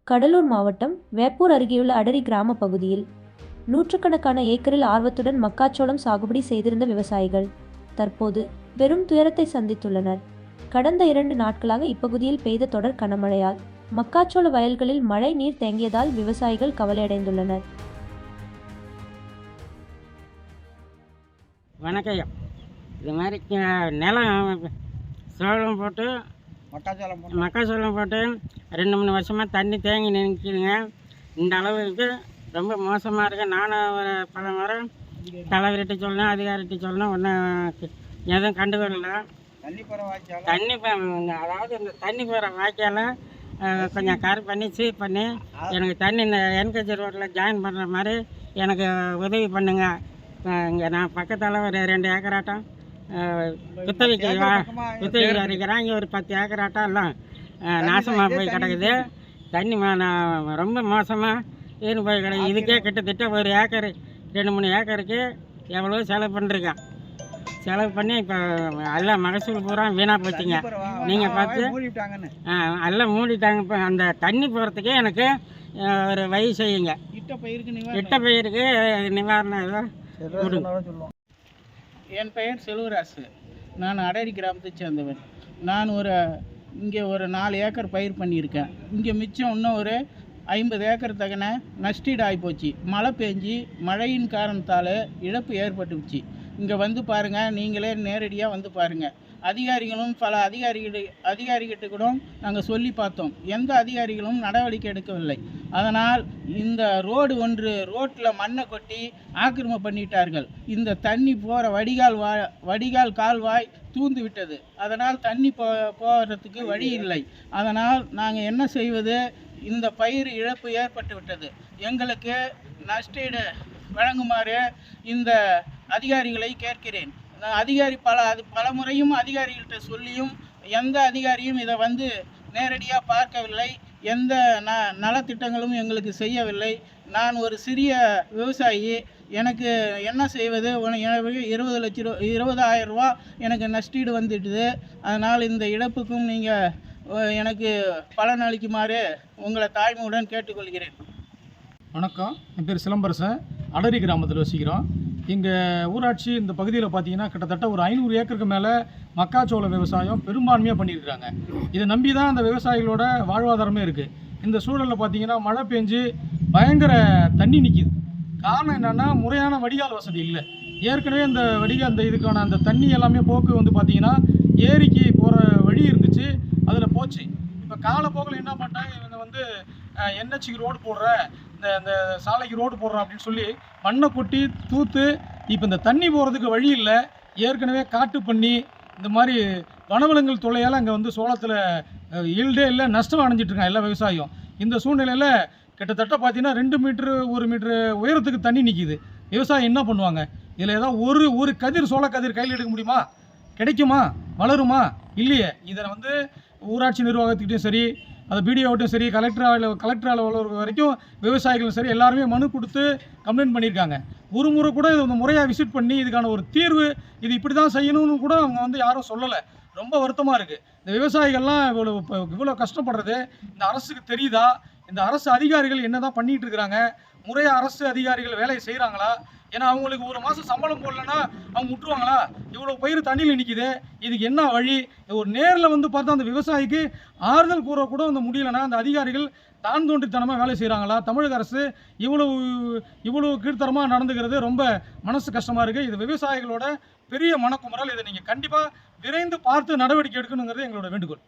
கடலூர் மாவட்டம் வேப்பூர் அருகேயுள்ள அடரி கிராம பகுதியில் நூற்றுக்கணக்கான ஏக்கரில் ஆர்வத்துடன் மக்காச்சோளம் சாகுபடி செய்திருந்த விவசாயிகள் தற்போது பெரும் துயரத்தை சந்தித்துள்ளனர். கடந்த 2 நாட்களாக இப்பகுதியில் பெய்த தொடர் கனமழையால் மக்காச்சோள வயல்களில் மழை நீர் தேங்கியதால் விவசாயிகள் கவலையடைந்துள்ளனர். வணக்கம். இது மாதிரி நிலம் சோளம் போட்டு மக்காச்சோளம் போட்டு 2-3 வருஷமாக தண்ணி தேங்கி நிற்கிதுங்க. இந்த அளவுக்கு ரொம்ப மோசமாக இருக்குது. நானும் ஒரு பல முறை தலைவர்கிட்ட சொல்லணும், அதிகாரிகிட்ட சொல்லணும், ஒன்றும் எதுவும் கண்டு வரல. அதாவது இந்த தண்ணி போகிற வாய்க்கால கொஞ்சம் கரெக்ட் பண்ணி சீர் பண்ணி எனக்கு தண்ணி இந்த என்கேஜி ரோட்டில் ஜாயின் பண்ணுற மாதிரி எனக்கு உதவி பண்ணுங்க. இங்கே நான் பக்கத்தில் ஒரு 2 ஏக்கராட்டம் குத்தகைக்கு அடிக்கிறேன். இங்கே ஒரு 10 ஏக்கராட்டம் எல்லாம் நாசமாக போய் கிடக்குது. தண்ணி ரொம்ப மோசமாக ஏறி போய் கிடக்குது. இதுக்கே கிட்டத்தட்ட ஒரு ஏக்கர் 2-3 ஏக்கருக்கு எவ்வளோ செலவு பண்ணிருக்கேன். செலவு பண்ணி இப்போ எல்லாம் மகசூல் பூரா வீணாக போச்சுங்க. நீங்கள் பார்த்து எல்லாம் மூடிட்டாங்க. இப்போ அந்த தண்ணி போகிறதுக்கே எனக்கு ஒரு வழி செய்யுங்க. இட்ட பயிருக்கு நிவாரணம் ஏதோ கொடுங்க. என் பெயர் செல்வராசு. நான் அடரி கிராமத்தை சேர்ந்தவன். நான் இங்கே ஒரு 4 ஏக்கர் பயிர் பண்ணியிருக்கேன். இங்கே மிச்சம் இன்னும் ஒரு 50 ஏக்கர் தகன நஷ்டீடு ஆகிப்போச்சு. மழை பெஞ்சி மழையின் காரணத்தால் இழப்பு ஏற்பட்டுச்சு. இங்கே வந்து பாருங்கள், நீங்களே நேரடியாக வந்து பாருங்கள். அதிகாரிகளும் பல அதிகாரிகிட்ட கூட நாங்கள் சொல்லி பார்த்தோம். எந்த அதிகாரிகளும் நடவடிக்கை எடுக்கவில்லை. அதனால் இந்த ரோட்டில் மண்ணை கொட்டி ஆக்கிரமிப்பு பண்ணிட்டார்கள். இந்த தண்ணி போகிற வடிகால் கால்வாய் தூந்து விட்டது. அதனால் தண்ணி போகிறதுக்கு வழி இல்லை. அதனால் நாங்கள் என்ன செய்வது? இந்த பயிர் இழப்பு ஏற்பட்டு விட்டது. எங்களுக்கு நஷ்டீடு வழங்குமாறு இந்த அதிகாரிகளை கேட்கிறேன். பல முறையும் அதிகாரிகள்கிட்ட சொல்லியும் எந்த அதிகாரியும் இதை வந்து நேரடியாக பார்க்கவில்லை. எந்த நலத்திட்டங்களும் எங்களுக்கு செய்யவில்லை. நான் ஒரு சிறிய விவசாயி. எனக்கு என்ன செய்வது? 20,00,000 ரூபா எனக்கு நஷ்டீடு வந்துட்டுது. அதனால் இந்த இழப்புக்கும் நீங்கள் எனக்கு பலன் அளிக்குமாறு உங்களை தாய்மையுடன் கேட்டுக்கொள்கிறேன். வணக்கம். என் பேர் சிலம்பரசன். அடரி கிராமத்தில் வசிக்கிறோம். எங்கள் ஊராட்சி இந்த பகுதியில் பார்த்தீங்கன்னா கிட்டத்தட்ட ஒரு 500 ஏக்கருக்கு மேலே மக்காச்சோள விவசாயம் பெரும்பான்மையாக பண்ணியிருக்கிறாங்க. இதை நம்பி தான் அந்த விவசாயிகளோட வாழ்வாதாரமே இருக்குது. இந்த சூழலில் பார்த்தீங்கன்னா மழை பெஞ்சு பயங்கர தண்ணி நிற்கிது. காரணம் என்னென்னா, முறையான வடிகால் வசதி இல்லை. ஏற்கனவே அந்த இதுக்கான அந்த தண்ணி எல்லாமே போக்கு வந்து பார்த்திங்கன்னா ஏரிக்கு போகிற வழி இருந்துச்சு, அதில் போச்சு. இப்போ காலப்போக்கில் என்ன பண்ணிட்டாங்க, இவங்க வந்து என்ஹெச்சுக்கு ரோடு போடுற, இந்த சாலைக்கு ரோடு போடுறோம் அப்படின்னு சொல்லி மண்ணை கொட்டி தூத்து இப்போ இந்த தண்ணி போகிறதுக்கு வழி இல்லை. ஏற்கனவே காட்டு பண்ணி இந்த மாதிரி வனவிலங்குகள் தொல்லையால் அங்கே வந்து சோளத்தில் ஈல்டே இல்லை, நஷ்டம் அடைஞ்சிட்ருக்காங்க எல்லா விவசாயியும். இந்த சூழ்நிலையில் கிட்டத்தட்ட பார்த்தீங்கன்னா 2 மீட்ரு 1 மீட்ரு உயரத்துக்கு தண்ணி நிற்கிது. விவசாயம் என்ன பண்ணுவாங்க? இதில் ஏதாவது ஒரு கதிர் சோள கதிர் கையில் எடுக்க முடியுமா? கிடைக்குமா? வளருமா? இல்லையே. இதை வந்து ஊராட்சி நிர்வாகத்துக்கிட்டையும் சரி, அது பிடிஓட்டும் சரி, கலெக்டர் அலுவலகம் வரைக்கும் விவசாயிகளும் சரி எல்லாருமே மனு கொடுத்து கம்ப்ளைண்ட் பண்ணியிருக்காங்க. ஒரு முறை கூட இதை முறையாக விசிட் பண்ணி இதுக்கான ஒரு தீர்வு, இது இப்படி தான் செய்யணும்னு கூட அவங்க வந்து யாரும் சொல்லலை. ரொம்ப வருத்தமாக இருக்குது. இந்த விவசாயிகள்லாம் இவ்வளோ கஷ்டப்படுறது இந்த அரசுக்கு தெரியுதா? இந்த அரசு அதிகாரிகள் என்ன தான் பண்ணிகிட்டு இருக்கிறாங்க? முறையாக அரசு அதிகாரிகள் வேலையை செய்கிறாங்களா? ஏன்னா அவங்களுக்கு ஒரு மாதம் சம்பளம் போடலன்னா அவங்க விட்டுருவாங்களா? இவ்வளோ பயிர் தண்ணியில் நிற்கிது. இதுக்கு என்ன வழி? ஒரு நேரில் வந்து பார்த்தா அந்த விவசாயிக்கு ஆறுதல் கூறக்கூட அந்த முடியலைன்னா அந்த அதிகாரிகள் தான் தோன்றித்தனமாக வேலை செய்கிறாங்களா? தமிழக அரசு இவ்வளவு கீழ்த்தரமாக நடந்துக்கிறது ரொம்ப மனசு கஷ்டமாக இருக்குது. இது விவசாயிகளோட பெரிய மனக்குமுறல். இதை நீங்கள் கண்டிப்பாக விரைந்து பார்த்து நடவடிக்கை எடுக்கணுங்கிறது எங்களோட வேண்டுகோள்.